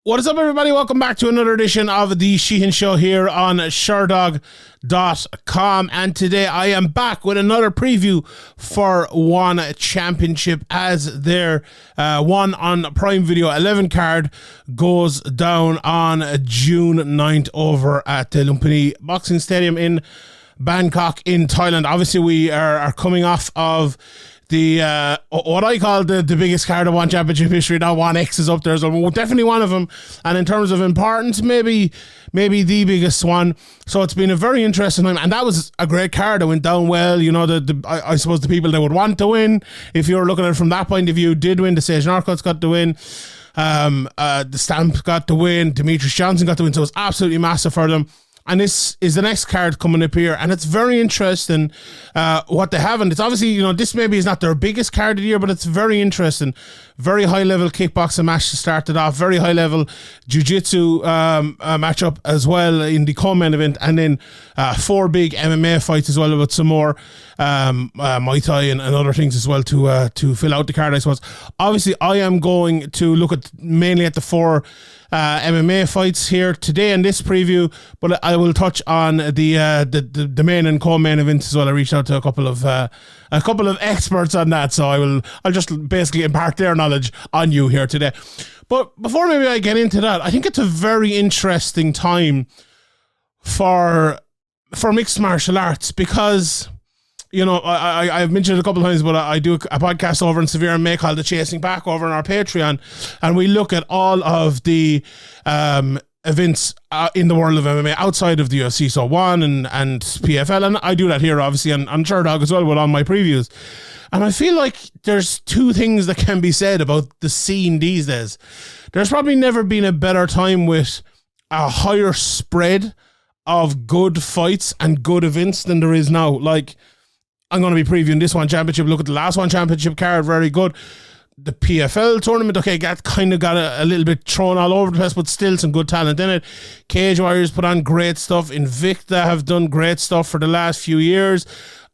What is up, everybody? Welcome back to another edition of the Sheehan Show here on Sherdog.com. And today I am back with another preview for One Championship as their one on Prime Video 11 card goes down on June 9th over at the Lumpinee Boxing Stadium in Bangkok in Thailand. Obviously, we are coming off of the what I call the biggest card of One Championship history. Now One X is up there, so definitely one of them, and in terms of importance, maybe the biggest one. So it's been a very interesting time, and that was a great card. It went down well. You know, I suppose the people that would want to win, if you're looking at it from that point of view, did win. The Sage Northcutt's got to win. The Stamp got to win. Dmitry Johnson got to win. So it's absolutely massive for them. And this is the next card coming up here, and it's very interesting what they have. And it's obviously, you know, this maybe is not their biggest card of the year, but it's very interesting. Very high-level kickboxing match to start it off. Very high-level jiu-jitsu matchup as well in the co-main event. And then 4 big MMA fights as well, with some more Muay Thai and other things as well to fill out the card, I suppose. Obviously, I am going to look at mainly at the 4 MMA fights here today in this preview, but I will touch on the main and co-main events as well. I reached out to a couple of experts on that, so I'll just basically impart their knowledge on you here today. But before maybe I get into that, I think it's a very interesting time for mixed martial arts because, you know, I've mentioned it a couple of times, but I do a podcast over in Severe May called The Chasing Back over on our Patreon, and we look at all of the events in the world of MMA outside of the UFC, so One and PFL, and I do that here obviously on Sherdog as well with all my previews. And I feel like there's 2 things that can be said about the scene these days. There's probably never been a better time with a higher spread of good fights and good events than there is now. Like, I'm going to be previewing this One Championship. Look at the last One Championship card, very good. The PFL tournament, okay, that kind of got a little bit thrown all over the place, but still some good talent in it. Cage Warriors put on great stuff. Invicta have done great stuff for the last few years.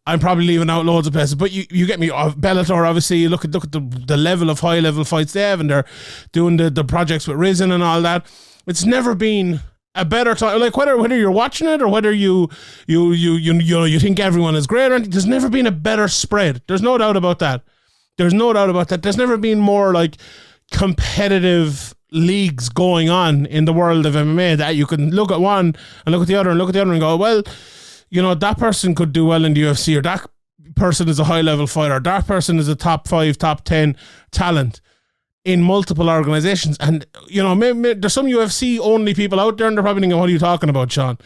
I'm probably leaving out loads of places, but you get me. Bellator, obviously, you look at the level of high level fights they have, and they're doing the projects with Regian and all that. It's never been a better time. Like whether you're watching it or whether you think everyone is great or anything, there's never been a better spread. There's no doubt about that. There's never been more like competitive leagues going on in the world of MMA that you can look at one and look at the other and look at the other and go, well, you know, that person could do well in the UFC, or that person is a high level fighter, or that person is a top 5, top 10 talent in multiple organizations. And, you know, maybe there's some UFC only people out there and they're probably thinking, what are you talking about, Sean?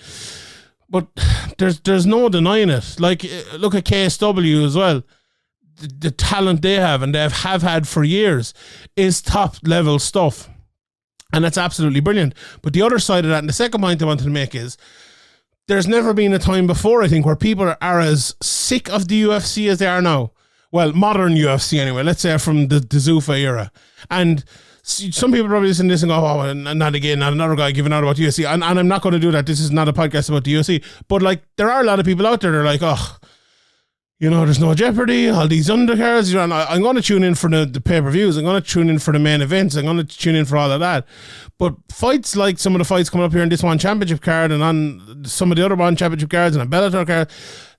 But there's no denying it. Like, look at KSW as well. The talent they have and they have had for years is top level stuff. And that's absolutely brilliant. But the other side of that, and the second point I wanted to make is, there's never been a time before, I think, where people are as sick of the UFC as they are now. Well, modern UFC anyway, let's say from the Zuffa era. And some people probably listen to this and go, oh, not again, not another guy giving out about the UFC. And I'm not going to do that. This is not a podcast about the UFC. But like, there are a lot of people out there that are like, oh, you know, there's no jeopardy, all these undercards. You know, I'm going to tune in for the pay-per-views. I'm going to tune in for the main events. I'm going to tune in for all of that. But fights like some of the fights coming up here in this One Championship card and on some of the other One Championship cards and a Bellator card,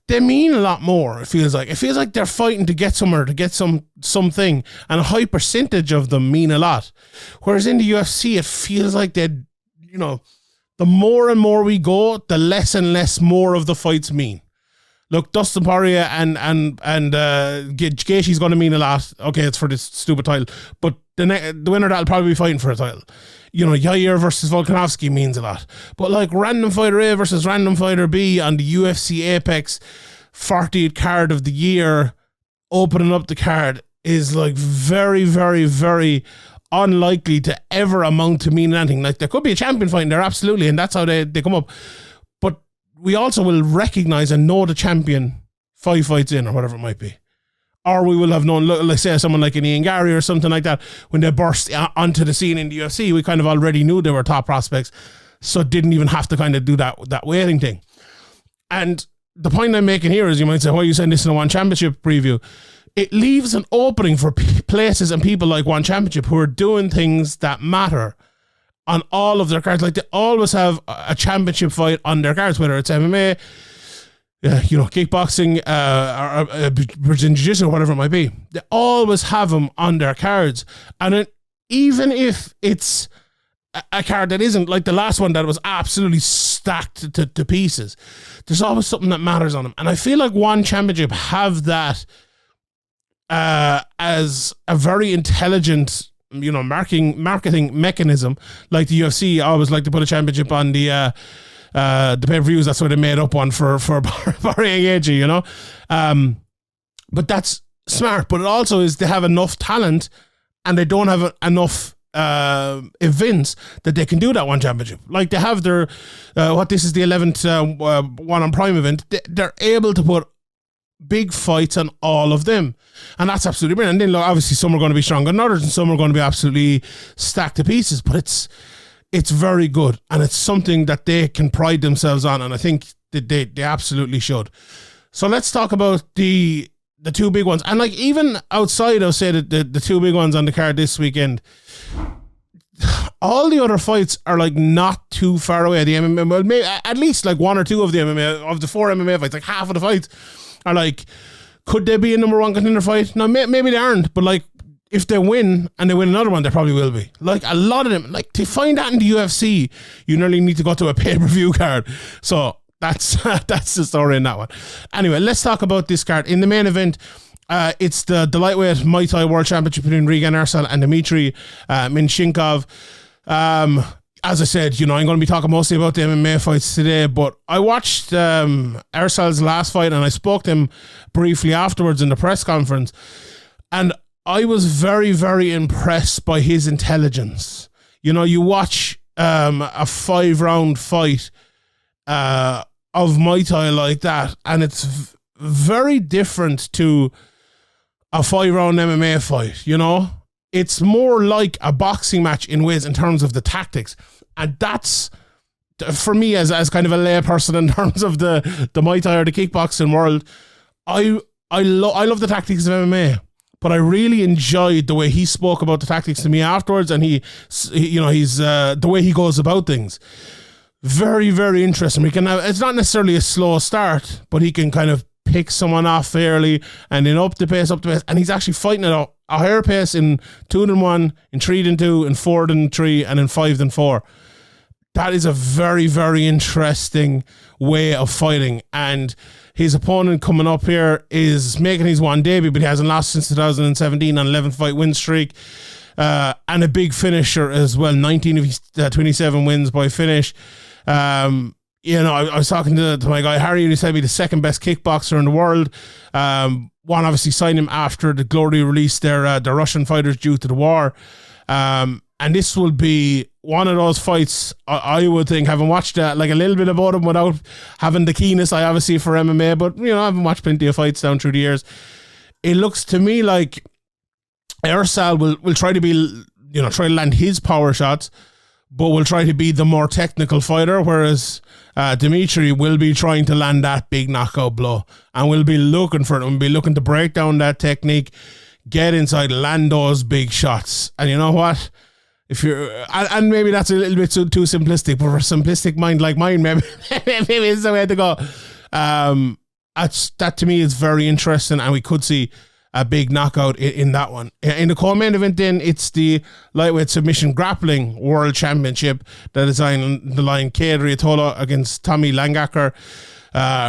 they mean a lot more, it feels like. It feels like they're fighting to get somewhere, to get something. And a high percentage of them mean a lot. Whereas in the UFC, it feels like they, you know, the more and more we go, the less and less more of the fights mean. Look, Dustin Poirier and Gaethje's going to mean a lot. Okay, it's for this stupid title, but the winner that'll probably be fighting for a title. You know, Yair versus Volkanovski means a lot. But like random fighter A versus random fighter B on the UFC Apex 40th card of the year, opening up the card is like very, very, very unlikely to ever amount to mean anything. Like, there could be a champion fight in there, absolutely, and that's how they come up. But we also will recognize and know the champion 5 fights in or whatever it might be. Or we will have known, let's say someone like an Ian Gary or something like that, when they burst onto the scene in the UFC, we kind of already knew they were top prospects, so didn't even have to kind of do that waiting thing. And the point I'm making here is, you might say, why are you saying this in a One Championship preview? It leaves an opening for places and people like One Championship who are doing things that matter on all of their cards. Like, they always have a championship fight on their cards, whether it's MMA, kickboxing, or Brazilian Jiu-Jitsu, or whatever it might be. They always have them on their cards. And even if it's a card that isn't, like the last one that was absolutely stacked to pieces, there's always something that matters on them. And I feel like One Championship have that as a very intelligent, marketing mechanism. Like the UFC always like to put a championship on the pay-per-views. That's why they made up one for Barry, but that's smart. But it also is they have enough talent, and they don't have enough events that they can do that One Championship. Like, they have their this is the 11th one on Prime event. They're able to put big fights on all of them, and that's absolutely brilliant. And then obviously some are going to be stronger than others, and some are going to be absolutely stacked to pieces, but it's very good, and it's something that they can pride themselves on, and I think that they absolutely should. So let's talk about the two big ones. And like, even outside of, say, the two big ones on the card this weekend, all the other fights are like not too far away. The MMA, well, maybe at least like one or two of the MMA, of the 4 MMA fights, like half of the fights are like, could they be a number one contender fight? No, maybe they aren't, but like, if they win and they win another one, they probably will be. Like, a lot of them, like, to find that in the UFC, you nearly need to go to a pay-per-view card. So that's the story in that one. Anyway, let's talk about this card. In the main event, it's the lightweight Muay Thai World Championship between Regian Eersel and Dmitry Menshikov. As I said, I'm going to be talking mostly about the MMA fights today, but I watched Eersel's last fight, and I spoke to him briefly afterwards in the press conference, and I was very, very impressed by his intelligence. You watch a 5-round fight of Muay Thai like that, and it's very different to a 5-round MMA fight, It's more like a boxing match in ways, in terms of the tactics. And that's, for me, as kind of a lay person in terms of the Muay Thai or the kickboxing world, I love the tactics of MMA. But I really enjoyed the way he spoke about the tactics to me afterwards, and he's the way he goes about things. Very, very interesting. It's not necessarily a slow start, but he can kind of pick someone off fairly, and then up the pace, and he's actually fighting at a higher pace in 2-1, in 3-2, in 4-3, and in 5-4. That is a very, very interesting way of fighting, and his opponent coming up here is making his one debut, but he hasn't lost since 2017 on 11-fight win streak, and a big finisher as well. 19 of his 27 wins by finish. I was talking to my guy Harry, and he said he'd be the second best kickboxer in the world. One obviously signed him after the Glory released their Russian fighters due to the war. And this will be one of those fights, I would think, having watched like a little bit about him without having the keenness I obviously for MMA, but I haven't watched plenty of fights down through the years. It looks to me like Eersel will try to be, try to land his power shots, but will try to be the more technical fighter, whereas Dmitry will be trying to land that big knockout blow, and will be looking for it, and be looking to break down that technique, get inside, land those big shots. And you know what? If you're, and maybe that's a little bit too simplistic, but for a simplistic mind like mine, maybe it's the way to go. That to me is very interesting, and we could see a big knockout in that one. In the co-main event, then, it's the lightweight submission grappling world championship that is on the line. Kade Ruotolo against Tommy Langaker. I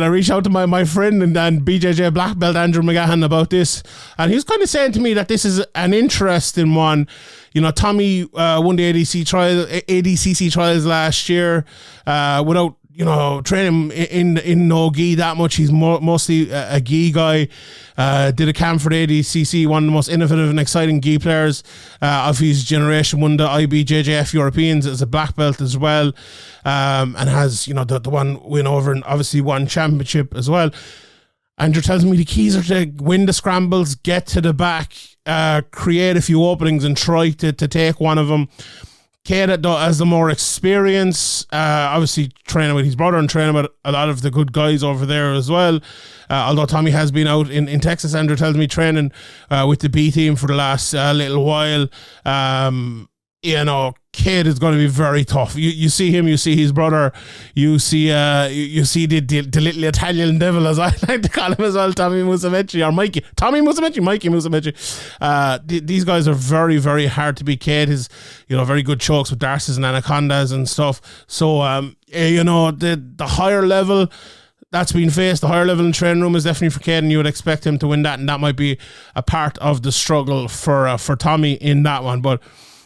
reached out to my friend and BJJ black belt Andrew McGahan about this, and he was kind of saying to me that this is an interesting one. Tommy won the ADCC trials last year without training in no gi that much. He's mostly a gi guy. Did a camp for the ADCC, one of the most innovative and exciting gi players of his generation. Won the IBJJF Europeans as a black belt as well, and has the one win over, and obviously won championship as well. Andrew tells me the keys are to win the scrambles, get to the back, create a few openings, and try to take one of them. Kade has the more experience, obviously training with his brother and training with a lot of the good guys over there as well. Although Tommy has been out in Texas, Andrew tells me, training with the B team for the last little while. Kade is going to be very tough. You see him, you see his brother, you see the little Italian devil, as I like to call him as well, Tommy Musumeci, or Tommy Musumeci. These guys are very, very hard to beat. Kade is, very good chokes with Darces and Anacondas and stuff. So, the higher level that's been faced, the higher level in training room is definitely for Kade, and you would expect him to win that, and that might be a part of the struggle for Tommy in that one. But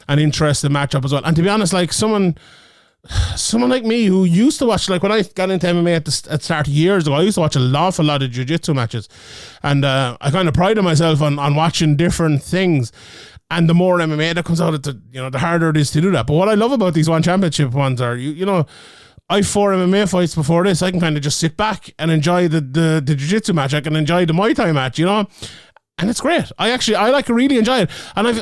an interesting matchup as well. And to be honest, like someone like me who used to watch, like when I got into MMA at the start years ago, I used to watch an awful lot of jiu-jitsu matches, and I kind of prided myself on watching different things. And the more MMA that comes out, the harder it is to do that. But what I love about these one championship ones are, I 4 MMA fights before this. I can kind of just sit back and enjoy the jiu-jitsu match. I can enjoy the Muay Thai match, and it's great. I really enjoy it. And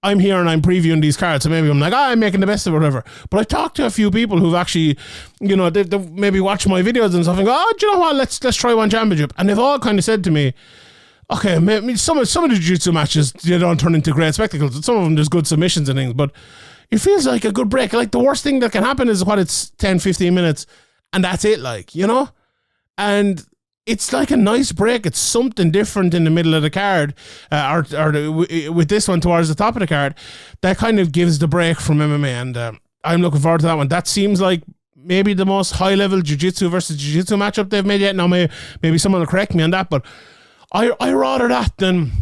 I'm here and I'm previewing these cards, so maybe I'm like, I'm making the best of it, whatever. But I talked to a few people who've actually, they've maybe watched my videos and stuff and go, do you know what, let's try one championship. And they've all kind of said to me, okay, maybe some of the jiu-jitsu matches, they don't turn into great spectacles. And some of them, there's good submissions and things, but it feels like a good break. Like, the worst thing that can happen is it's 10, 15 minutes, and that's it, And it's like a nice break. It's something different in the middle of the card, with this one towards the top of the card, that kind of gives the break from MMA, and I'm looking forward to that one. That seems like maybe the most high-level jiu-jitsu versus jiu-jitsu matchup they've made yet. Now, maybe someone will correct me on that, but I rather that than...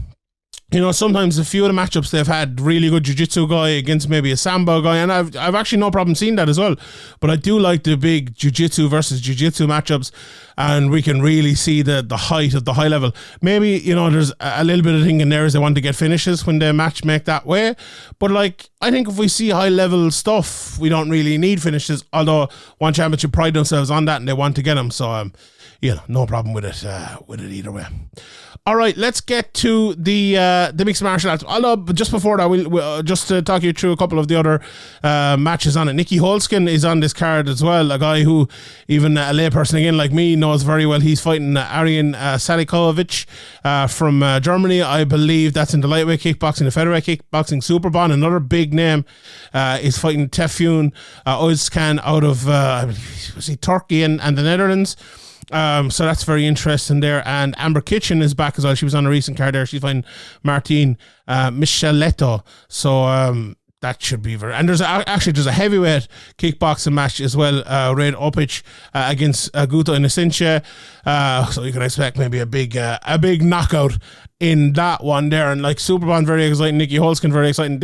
sometimes a few of the matchups they've had really good jiu-jitsu guy against maybe a sambo guy, and I've actually no problem seeing that as well. But I do like the big jiu-jitsu versus jiu-jitsu matchups, and we can really see the height of the high level. Maybe, there's a little bit of thing in there is they want to get finishes when they match make that way. But I think if we see high level stuff, we don't really need finishes, although one championship pride themselves on that and they want to get them. So, no problem with it either way. All right, let's get to the mixed martial arts. Although, just before that, we'll just to talk you through a couple of the other matches on it. Nicky Holzken is on this card as well, a guy who even a layperson again like me knows very well. He's fighting Aryan Salikovic from Germany. I believe that's in the lightweight kickboxing, the featherweight kickboxing Superbond. Another big name is fighting Tefyun Özkan out of Turkey and the Netherlands. So that's very interesting there. And Amber Kitchen is back as well. She was on a recent card there. She's fighting Martine Micheletto. So that should be very... And there's a heavyweight kickboxing match as well. Red Opic against Guto Inocentia. So you can expect maybe a big knockout in that one there. And like Superbond, very exciting. Nicky Holzken, very exciting.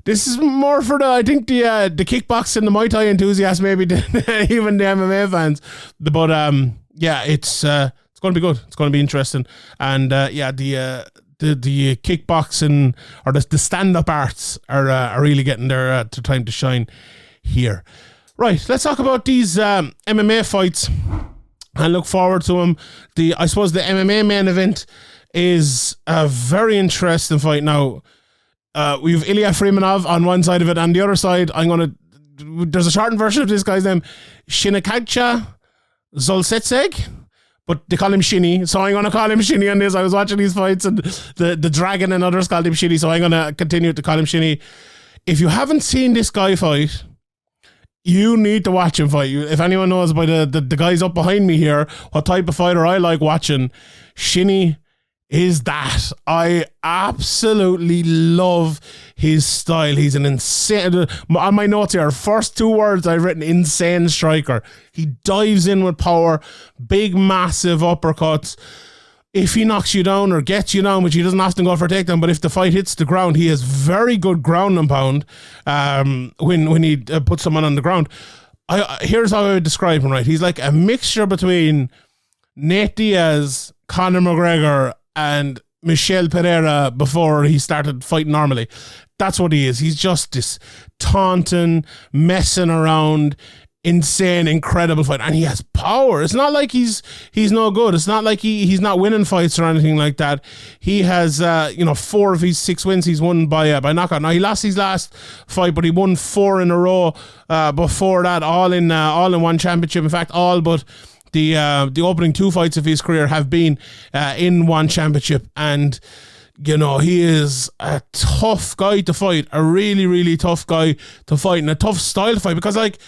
This is more for the kickboxing, the Muay Thai enthusiasts, maybe than even the MMA fans. But it's going to be good. It's going to be interesting. And the kickboxing or the stand-up arts are really getting their time to shine here. Right, let's talk about these MMA fights and look forward to them. I suppose the MMA main event is a very interesting fight now. We have Ilya Freymanov on one side of it, and the other side, there's a shortened version of this guy's name, Shinechagtga Zoltsetseg, but they call him Shinny, so I'm going to call him Shinny on this. I was watching these fights, and the Dragon and others called him Shinny, so I'm going to continue to call him Shinny. If you haven't seen this guy fight, you need to watch him fight. If anyone knows by the guys up behind me here what type of fighter I like watching, Shinny is that. I absolutely love his style. He's an insane... On my notes here, first 2 words I've written, insane striker. He dives in with power, big, massive uppercuts. If he knocks you down or gets you down, which he doesn't often go for a takedown, but if the fight hits the ground, he has very good ground and pound when he puts someone on the ground. Here's how I would describe him, right? He's like a mixture between Nate Diaz, Conor McGregor, and Michel Pereira before he started fighting normally. That's what he is. He's just this taunting, messing around, insane, incredible fight. And he has power. It's not like he's no good. It's not like he's not winning fights or anything like that. He has 4 of his 6 wins he's won by knockout. Now he lost his last fight, but he won 4 in a row before that, all in one championship. In fact, all but the opening 2 fights of his career have been in one championship. And you know, he is a tough guy to fight, a really, really tough guy to fight, and a tough style to fight, because, like,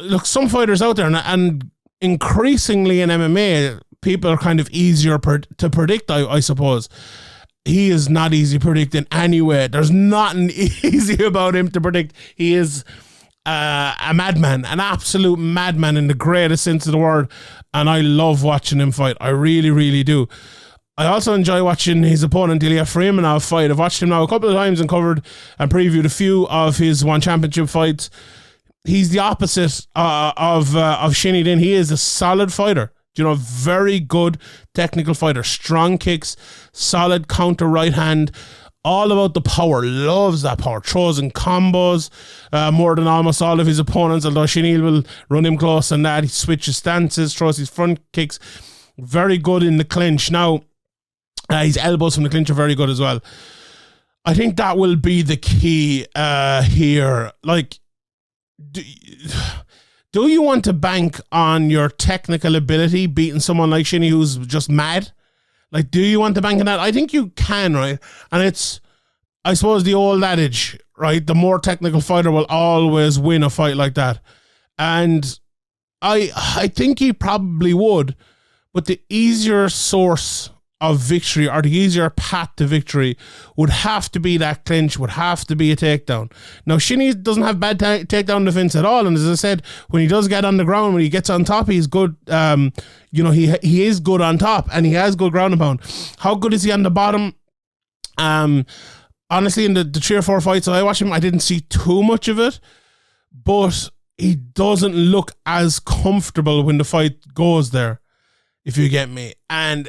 look, some fighters out there, and increasingly in MMA, people are kind of easier to predict, I suppose. He is not easy to predict in any way. There's nothing easy about him to predict. He is a madman, an absolute madman in the greatest sense of the word, and I love watching him fight. I really, really do. I also enjoy watching his opponent, Ilya Freymanov, fight. I've watched him now a couple of times and covered and previewed a few of his one championship fights. He's the opposite of Shinny Din. He is a solid fighter. You know, very good technical fighter. Strong kicks, solid counter right hand. All about the power. Loves that power. Throws in combos more than almost all of his opponents. Although Shinny will run him close on that. He switches stances, throws his front kicks. Very good in the clinch. Now, his elbows from the clinch are very good as well. I think that will be the key here. Like, do you want to bank on your technical ability beating someone like Shinny who's just mad? Like, do you want to bank on that? I think you can, right? And it's, I suppose, the old adage, right? The more technical fighter will always win a fight like that. And I think he probably would, but the easier source of victory, or the easier path to victory, would have to be that clinch, would have to be a takedown. Now, Shinny doesn't have bad takedown defense at all, and as I said, when he does get on the ground, when he gets on top, he's good. You know, he is good on top, and he has good ground and pound. How good is he on the bottom? Honestly, in the 3 or 4 fights that I watched him, I didn't see too much of it, but he doesn't look as comfortable when the fight goes there, if you get me. And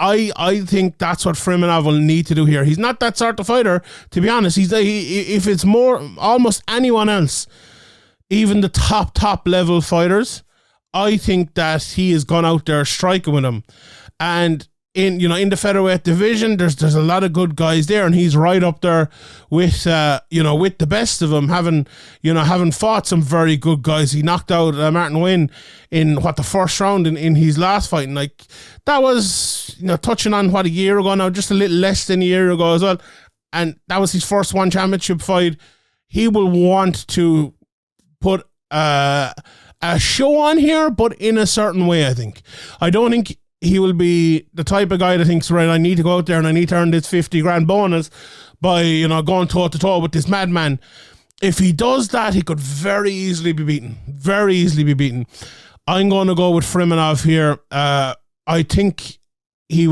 I think that's what Freymanov will need to do here. He's not that sort of fighter, to be honest. If it's more almost anyone else, even the top level fighters, I think that he has gone out there striking with them. And in the featherweight division, there's a lot of good guys there, and he's right up there with with the best of them, having fought some very good guys. He knocked out Martin Nguyen in the first round in his last fight, and like that was touching on a year ago now, just a little less than a year ago as well, and that was his first one championship fight. He will want to put a show on here, but in a certain way. I don't think he will be the type of guy that thinks, right, I need to go out there and I need to earn this 50 grand bonus by, going toe to toe with this madman. If he does that, he could very easily be beaten. Very easily be beaten. I'm going to go with Freymanov here. I think he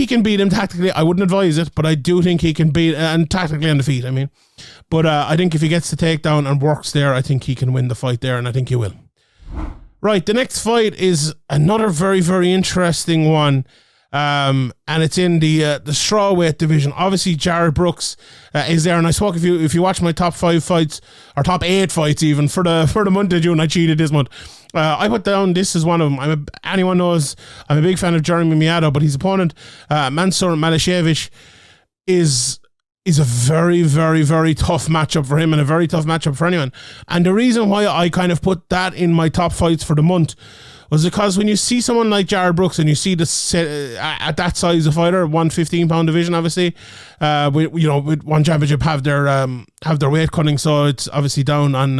can beat him tactically. I wouldn't advise it, but I do think he can beat, and tactically on the feet, I mean. But I think if he gets the takedown and works there, I think he can win the fight there, and I think he will. Right, the next fight is another very, very interesting one, and it's in the strawweight division. Obviously, Jared Brooks is there, and I spoke, if you watch my top 5 fights, or top 8 fights even, for the month of June, I cheated this month. I put down this as one of them. Anyone knows I'm a big fan of Jeremy Miado, but his opponent, Mansur Malachiev, is a very, very, very tough matchup for him, and a very tough matchup for anyone. And the reason why I kind of put that in my top fights for the month was because when you see someone like Jared Brooks, and you see this at that size of fighter, 115-pound division, obviously, with one championship have their weight cutting, so it's obviously down on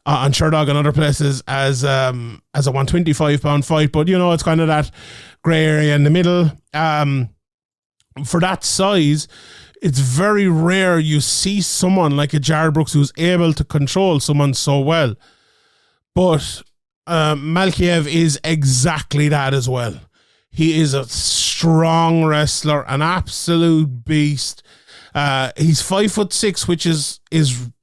Sherdog and other places as a 125-pound fight, but it's kind of that grey area in the middle. For that size, it's very rare you see someone like a Jared Brooks who's able to control someone so well. But Malachiev is exactly that as well. He is a strong wrestler, an absolute beast. He's 5'6", which is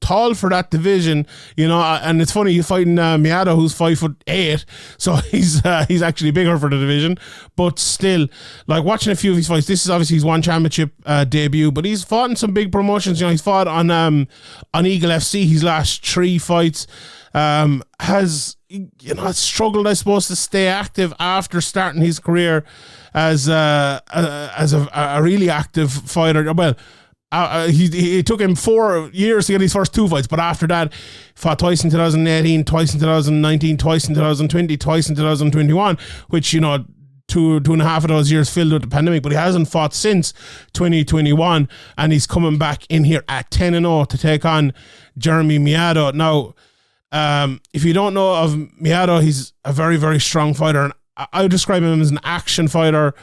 tall for that division, and it's funny, you're fighting Miado, who's 5'8", so he's actually bigger for the division, but still, like, watching a few of his fights, this is obviously his one championship debut, but he's fought in some big promotions. He's fought on Eagle FC his last 3 fights. Has struggled, I suppose, to stay active after starting his career as a really active fighter. Well, he took him 4 years to get his first 2 fights, but after that, fought twice in 2018, twice in 2019, twice in 2020, twice in 2021, which, two and a half of those years filled with the pandemic, but he hasn't fought since 2021, and he's coming back in here at 10-0 to take on Jeremy Miado. Now, if you don't know of Miado, he's a very, very strong fighter, and I would describe him as an action fighter.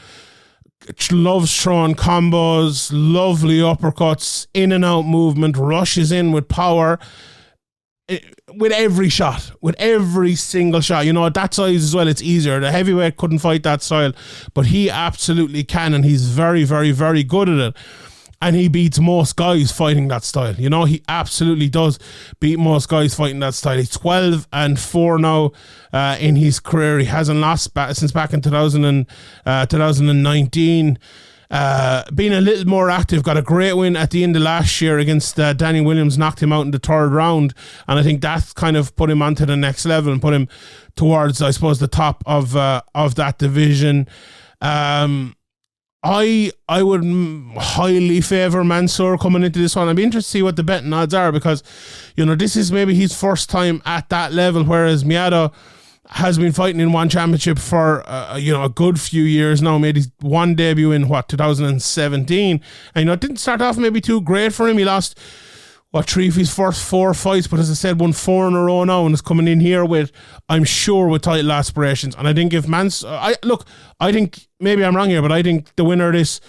Loves throwing combos, lovely uppercuts, in and out movement, rushes in with power. With every shot, with every single shot, at that size as well, it's easier. The heavyweight couldn't fight that style, but he absolutely can, and he's very, very, very good at it. And he beats most guys fighting that style. He absolutely does beat most guys fighting that style. He's 12-4 now in his career. He hasn't lost since back in 2019. Being a little more active, got a great win at the end of last year against Danny Williams, knocked him out in the third round, and I think that's kind of put him onto the next level and put him towards, I suppose, the top of that division. I would highly favour Mansur coming into this one. I'd be interested to see what the betting odds are, because this is maybe his first time at that level, whereas Miado has been fighting in one championship for a good few years now. Made his one debut in 2017, and it didn't start off maybe too great for him. He lost 3 of his first 4 fights, but as I said, won 4 in a row now, and is coming in here with, I'm sure, with title aspirations. And I think if I think maybe I'm wrong here, but I think the winner of this,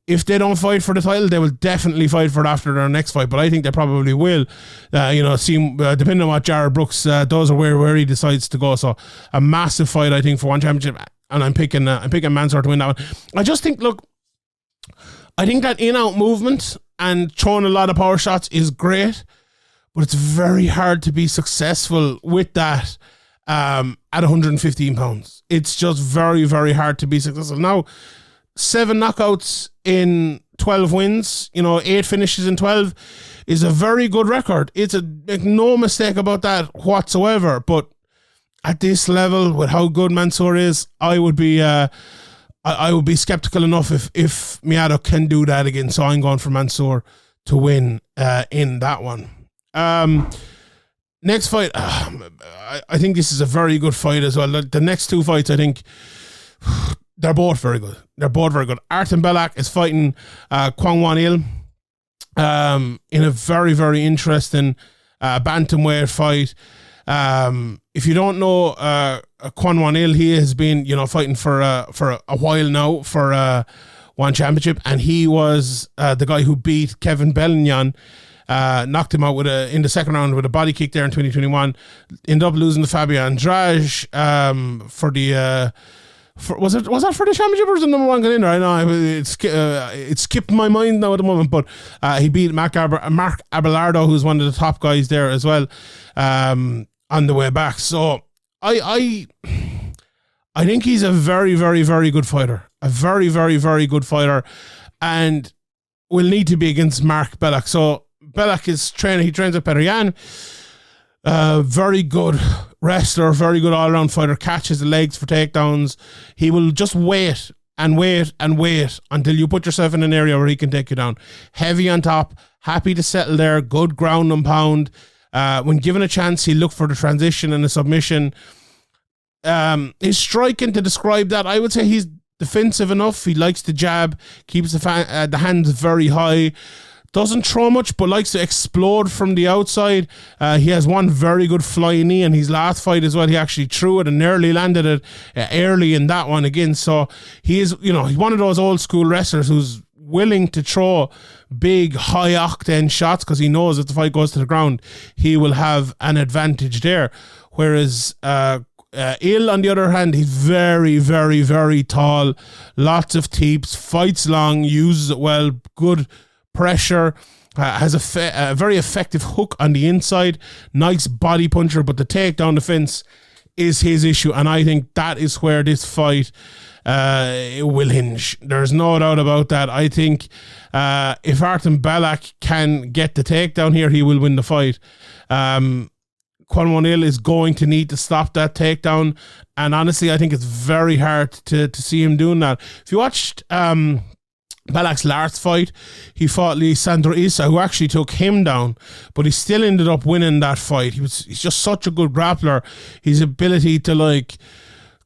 if they don't fight for the title, they will definitely fight for it after their next fight. But I think they probably will. Depending on what Jared Brooks does or where he decides to go. So a massive fight, I think, for one championship, and I'm picking Mansur to win that one. I just think, I think that in-out movement and throwing a lot of power shots is great, but it's very hard to be successful with that at 115 pounds. It's just very, very hard to be successful. Now, 7 knockouts in 12 wins, 8 finishes in 12 is a very good record. Make no mistake about that whatsoever. But at this level, with how good Mansur is, I would be skeptical enough if Miado can do that again. So I'm going for Mansur to win in that one. Next fight, I think this is a very good fight as well. The next 2 fights, I think, they're both very good. Artem Belakh is fighting Kwon in a very, very interesting bantamweight fight. If you don't know Kwon, he has been fighting for a while now for one championship, and he was the guy who beat Kevin Belagnon, knocked him out in the second round with a body kick there in 2021. Ended up losing to Fabio Andrade for the. Was that for the championship, or was it number 1 contender? I know it skipped my mind now at the moment, but he beat Mark Abelardo, who's one of the top guys there as well, on the way back. So I think he's a very, very, very good fighter, a very, very, very good fighter, and will need to be against Mark Belakh. So Belakh is training. He trains at Regian. Very good wrestler, very good all-around fighter, catches the legs for takedowns. He will just wait and wait and wait until you put yourself in an area where he can take you down. Heavy on top, happy to settle there, good ground and pound. When given a chance, he'll look for the transition and the submission. His striking, to describe that, I would say he's defensive enough. He likes to jab, keeps the hands very high. Doesn't throw much, but likes to explode from the outside. He has one very good flying knee in his last fight as well. He actually threw it and nearly landed it early in that one again. So he is, he's one of those old school wrestlers who's willing to throw big, high octane shots because he knows if the fight goes to the ground, he will have an advantage there. Whereas Il, on the other hand, he's very, very, very tall. Lots of teeps, fights long, uses it well, good pressure, has a very effective hook on the inside, nice body puncher, but the takedown defense is his issue, and I think that is where this fight it will hinge. There's no doubt about that. I think if Artem Belakh can get the takedown here, he will win the fight. Kwon is going to need to stop that takedown, and honestly, I think it's very hard to see him doing that. If you watched Balakh's last fight, he fought Lisandro Issa, who actually took him down, but he still ended up winning that fight. He's just such a good grappler. His ability to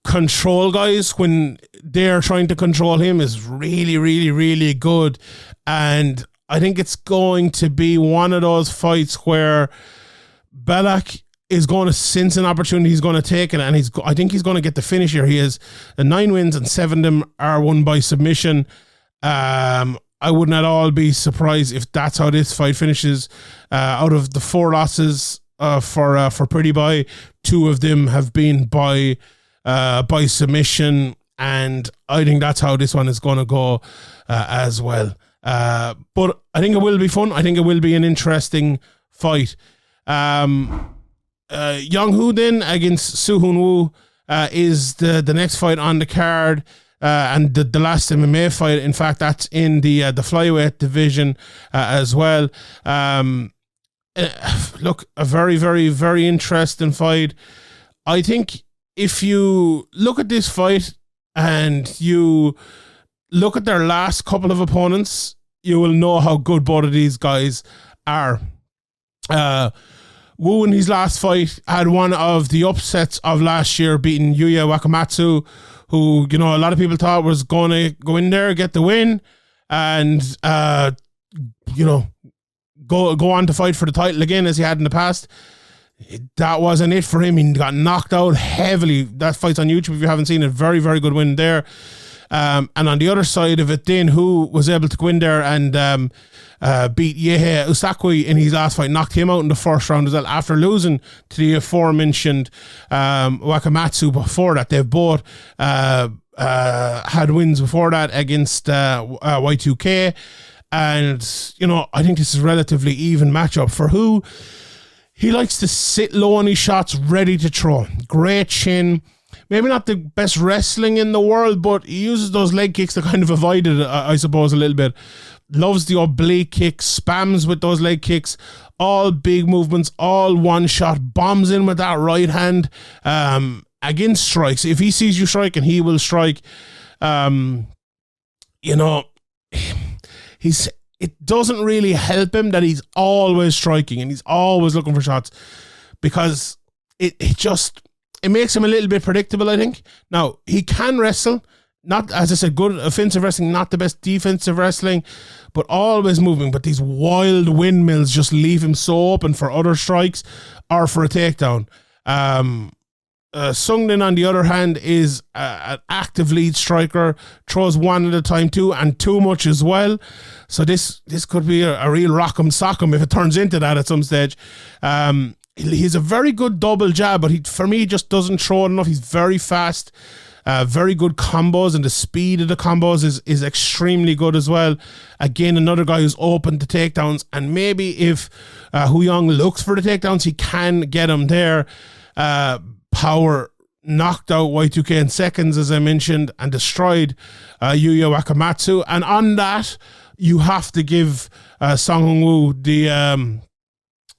control guys when they're trying to control him is really, really, really good. And I think it's going to be one of those fights where Belakh is going to sense an opportunity, he's going to take it, and I think he's going to get the finish here. He has 9 wins and 7 of them are won by submission. I wouldn't at all be surprised if that's how this fight finishes. Out of the 4 losses for Pretty Boy, 2 of them have been by submission, and I think that's how this one is going to go as well. But I think it will be fun. I think it will be an interesting fight. Yong Hoon then against Soo-Hoon Woo is the next fight on the card. And the last MMA fight, in fact, that's in the flyweight division as well. Look, a very, very, very interesting fight. I think if you look at this fight and you look at their last couple of opponents, you will know how good both of these guys are. Woo in his last fight had one of the upsets of last year, beating Yuya Wakamatsu, who, you know, a lot of people thought was going to go in there, get the win, and, you know, go on to fight for the title again as he had in the past. That wasn't it for him. He got knocked out heavily. That fight's on YouTube if you haven't seen it. Very, very good win there. And on the other side of it, then, who was able to go in there and beat Yehe Usakwi in his last fight, knocked him out in the first round as well, after losing to the aforementioned Wakamatsu before that. They've both had wins before that against Y2K. And, you know, I think this is a relatively even matchup for Who. He likes to sit low on his shots, ready to throw. Great chin. Maybe not the best wrestling in the world, but he uses those leg kicks to kind of avoid it, I suppose, a little bit. Loves the oblique kicks, spams with those leg kicks, all big movements, all one shot, bombs in with that right hand against strikes. If he sees you striking, he will strike. You know, it doesn't really help him that he's always striking and he's always looking for shots, because it makes him a little bit predictable, I think. Now, he can wrestle. Not, as I said, good offensive wrestling, not the best defensive wrestling, but always moving. But these wild windmills just leave him so open for other strikes or for a takedown. Sungden, on the other hand, is an active lead striker, throws one at a time too, and too much as well. So this could be a real rock'em sock'em if it turns into that at some stage. He's a very good double jab, but for me, he just doesn't throw it enough. He's very fast, very good combos, and the speed of the combos is extremely good as well. Again, another guy who's open to takedowns, and maybe if Hu Yong looks for the takedowns, he can get him there. Power knocked out Y2K in seconds, as I mentioned, and destroyed Yuya Wakamatsu. And on that, you have to give Song Hung Woo the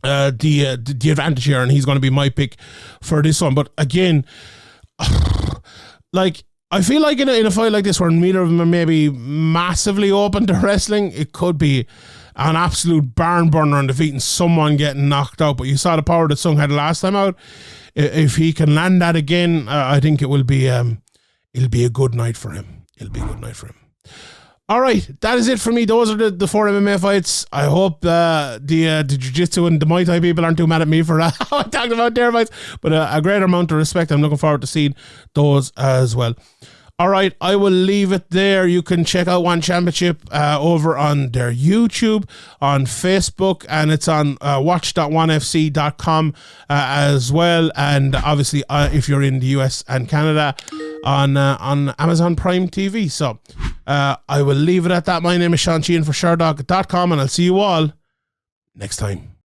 advantage here, and he's going to be my pick for this one. But again, like, I feel like in a fight like this, where neither of them are maybe massively open to wrestling, it could be an absolute barn burner and defeating someone getting knocked out. But you saw the power that Sung had last time out. If he can land that again, I think it will be it'll be a good night for him. It'll be a good night for him. All right, that is it for me. Those are the 4 MMA fights. I hope the Jiu-Jitsu and the Muay Thai people aren't too mad at me for how I talked about their fights, but a great amount of respect. I'm looking forward to seeing those as well. All right, I will leave it there. You can check out One Championship over on their YouTube, on Facebook, and it's on watch.onefc.com as well. And obviously, if you're in the US and Canada, on Amazon Prime TV. So I will leave it at that. My name is Sheehan for Sherdog.com, and I'll see you all next time.